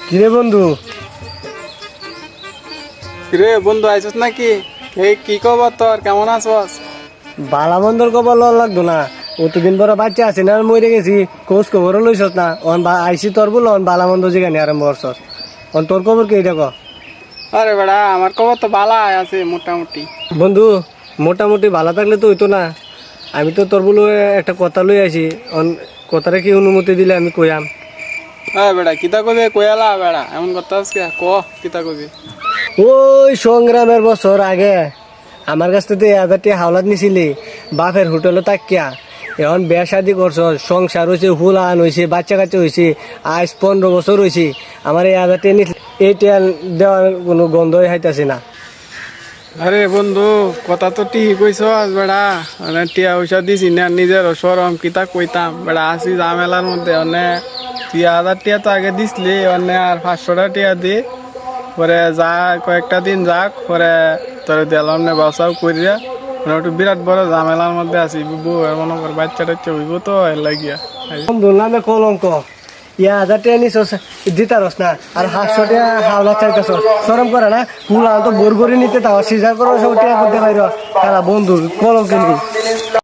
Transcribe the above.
কিরে বন্ধু? কিরে বন্ধু আইছস নাকি? এই কি খবর তোর, কেমন আছস? বালা বন্ধর খবর লওয়া লাগতো না। অতদিন পরে বাচ্চা আছে না, মরে গেছি, খোঁজ খবরও লইছস না। আইসি তোর বল বালা বন্ধ যেখানে আরম্ভ করছস। তোর খবর কি এটা ক? আরে বেড়া, আমার খবর তো ভালাই আছে মোটামুটি। বন্ধু, মোটামুটি ভালো থাকলে তো হইতো না। আমি তো তোর বলে একটা কথা লই আইছি, কথাটা কি অনুমতি দিলে আমি কইয়াম। হ্যাঁ বেড়া, কিতা কবি কয়ালা বেড়া, এমন কথা আজকে ক, কিতা কবি? ওই সংগ্রামের বছর আগে আমার কাছ থেকে 1000 টাকা হাওলাত নিছিলি বাপের হোটেলে তাকিয়া। এখন বিয়া শাদি করছ, সংসার হয়েছে, হুলান হয়েছে, বাচ্চা কাচ্চা হয়েছে, আজ 15 বছর হয়েছে। আমার এই 1000 টাকা নিস, এই টাকা দেওয়ার কোনো গন্ধই হাইতাছে না। আরে বন্ধু, কথা তো ঠিক কইছস বেড়া। মানে টিয়া পয়সা দিছি না, নিজের সরম কিতা কইতাম বেড়া। আসি ঝামেলার মধ্যে, অনে 3000 টাকা তো আগে দিসলি, অনে আর 500 টাকা দি পরে যা কয়েকটা দিন যাক, পরে তোর দিলাম নে বাসাও করিয়া। মানে একটু বিরাট বড় ঝামেলার মধ্যে আছি। বউ আর মনে কর বাচ্চা টাচ্চা হইব তো এর লাগিয়া। বন্ধুর নামে কলঙ্ক। 1000 টাকা নিছ দিতারস না, আর 500 টাকা হাওলাত চাইতেছ, শরম করে না? হুলান তো বোর করে নিতে তাও সিজার করে সব টাকা করতে পাইর। বন্ধুর কলঙ্ক নেই।